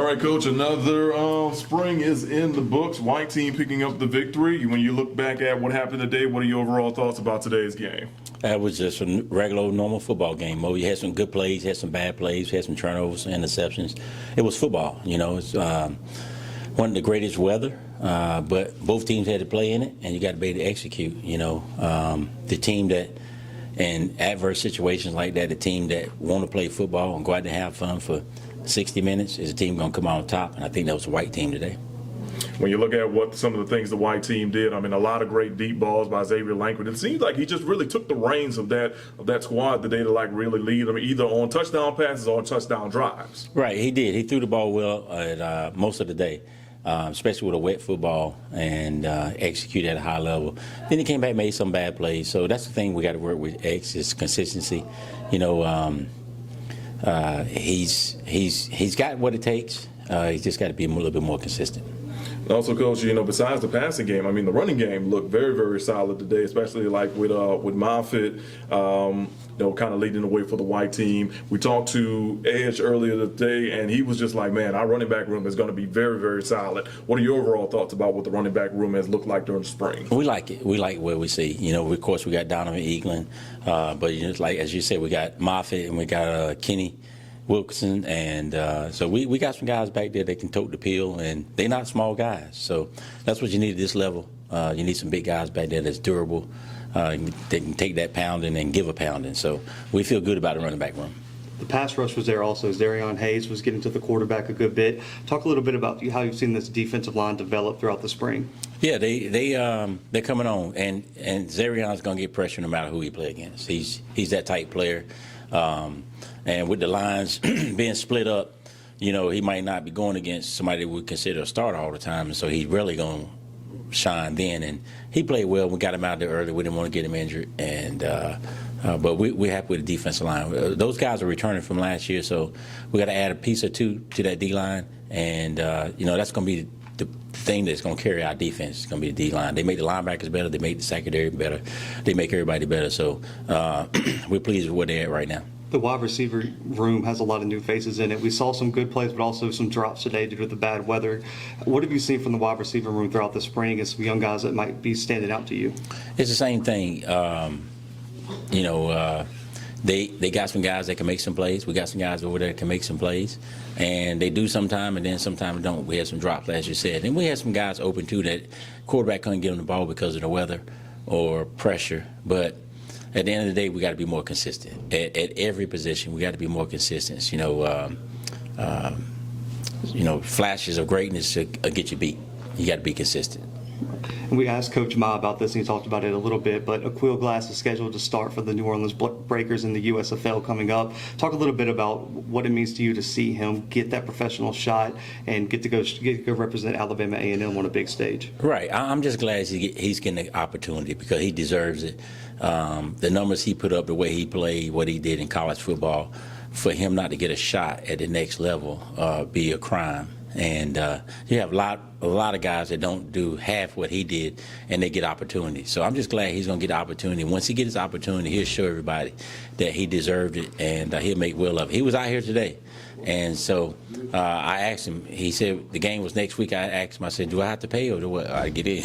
right, Coach, another spring is in the books. White team picking up the victory. When you look back at what happened today, what are your overall thoughts about today's game? That was just a regular, normal football game. Mo, you had some good plays, had some bad plays, had some turnovers, interceptions. It was football, It's wasn't the greatest weather, but both teams had to play in it, and you got to be able to execute. The team that, in adverse situations like that, the team that want to play football and go out and have fun for 60 minutes is a team going to come out on top, and I think that was the white team today. When you look at what some of the things the white team did, I mean, a lot of great deep balls by Xavier Langford. It seems like he just really took the reins of that squad today to really lead them either on touchdown passes or on touchdown drives. Right, he did. He threw the ball well at most of the day, especially with a wet football, and executed at a high level. Then he came back and made some bad plays. So that's the thing we got to work with X is consistency. He's got what it takes. He's just got to be a little bit more consistent. And also, Coach, besides the passing game, I mean, the running game looked very, very solid today, especially like with Moffitt, kind of leading the way for the white team. We talked to Edge earlier today, and he was just like, man, our running back room is going to be very, very solid. What are your overall thoughts about what the running back room has looked like during the spring? We like it. We like what we see. Of course, we got Donovan Eaglin, but like as you said, we got Moffitt and we got Kenny Wilkinson, and so we got some guys back there that can tote the peel, and they're not small guys. So that's what you need at this level. You need some big guys back there that's durable. They can take that pounding and give a pounding. So we feel good about the running back room. The pass rush was there also. Darion Hayes was getting to the quarterback a good bit. Talk a little bit about how you've seen this defensive line develop throughout the spring. Yeah, they're coming on, and Zarion's going to get pressure no matter who he play against. He's that type player. And with the lines being split up, he might not be going against somebody that we consider a starter all the time, and so he's really going to shine then. And he played well. We got him out there early. We didn't want to get him injured, and but we're happy with the defensive line. Those guys are returning from last year, so we got to add a piece or two to that D line, and that's going to be the thing that's going to carry our defense. It's going to be the D line. They make the linebackers better. They make the secondary better. They make everybody better. So we're pleased with where they're at right now. The wide receiver room has a lot of new faces in it. We saw some good plays, but also some drops today due to the bad weather. What have you seen from the wide receiver room throughout the spring as some young guys that might be standing out to you? It's the same thing. They got some guys that can make some plays. We got some guys over there that can make some plays. And they do sometime, and then sometimes don't. We had some drops, as you said. And we had some guys open, too, that quarterback couldn't get them the ball because of the weather or pressure. But at the end of the day, we got to be more consistent. At every position, we got to be more consistent. Flashes of greatness will get you beat. You got to be consistent. And we asked Coach Ma about this, and he talked about it a little bit, but Aquil Glass is scheduled to start for the New Orleans Breakers in the USFL coming up. Talk a little bit about what it means to you to see him get that professional shot and get to go represent Alabama A&M on a big stage. Right. I'm just glad he's getting the opportunity because he deserves it. The numbers he put up, the way he played, what he did in college football, for him not to get a shot at the next level be a crime. And you have a lot of guys that don't do half what he did, and they get opportunities. So I'm just glad he's going to get the opportunity. Once he gets his opportunity, he'll show everybody that he deserved it, and he'll make well of it. He was out here today, and so I asked him. He said the game was next week. I asked him. I said, "Do I have to pay or do I get in?"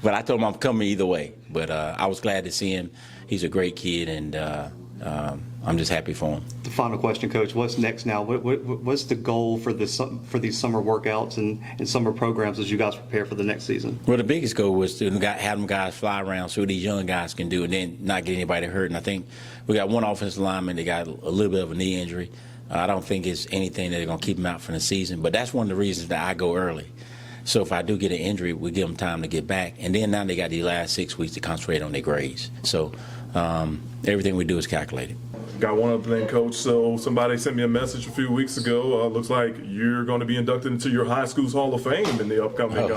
But I told him I'm coming either way. But I was glad to see him. He's a great kid, and I'm just happy for him. The final question, Coach, what's next now? What's the goal for these summer workouts and summer programs as you guys prepare for the next season? Well, the biggest goal was to have them guys fly around so these young guys can do it and then not get anybody hurt. And I think we got one offensive lineman that got a little bit of a knee injury. I don't think it's anything that's going to keep him out from the season, but that's one of the reasons that I go early. So if I do get an injury, we give them time to get back. And then now they got the last 6 weeks to concentrate on their grades. So everything we do is calculated. Got one other thing, Coach. So somebody sent me a message a few weeks ago. Looks like you're going to be inducted into your high school's Hall of Fame in the upcoming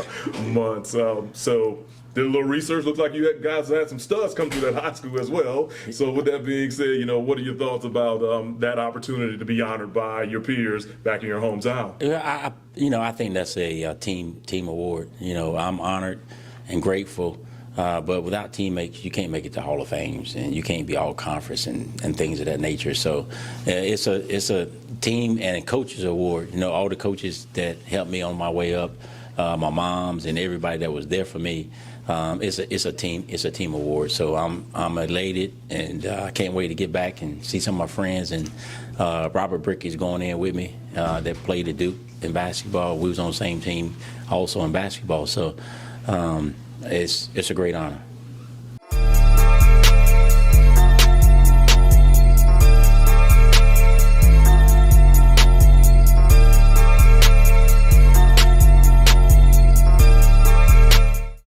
months. So did a little research. Looks like you guys had some studs come through that high school as well. So with that being said, what are your thoughts about that opportunity to be honored by your peers back in your hometown? I think that's a team award. I'm honored and grateful But without teammates, you can't make it to Hall of Fames, and you can't be all conference and things of that nature. So it's a team and a coaches award. You know, all the coaches that helped me on my way up, my moms and everybody that was there for me. It's a team award. So I'm elated, and I can't wait to get back and see some of my friends. And Robert Brick is going in with me that played at Duke in basketball. We was on the same team also in basketball. So it's a great honor.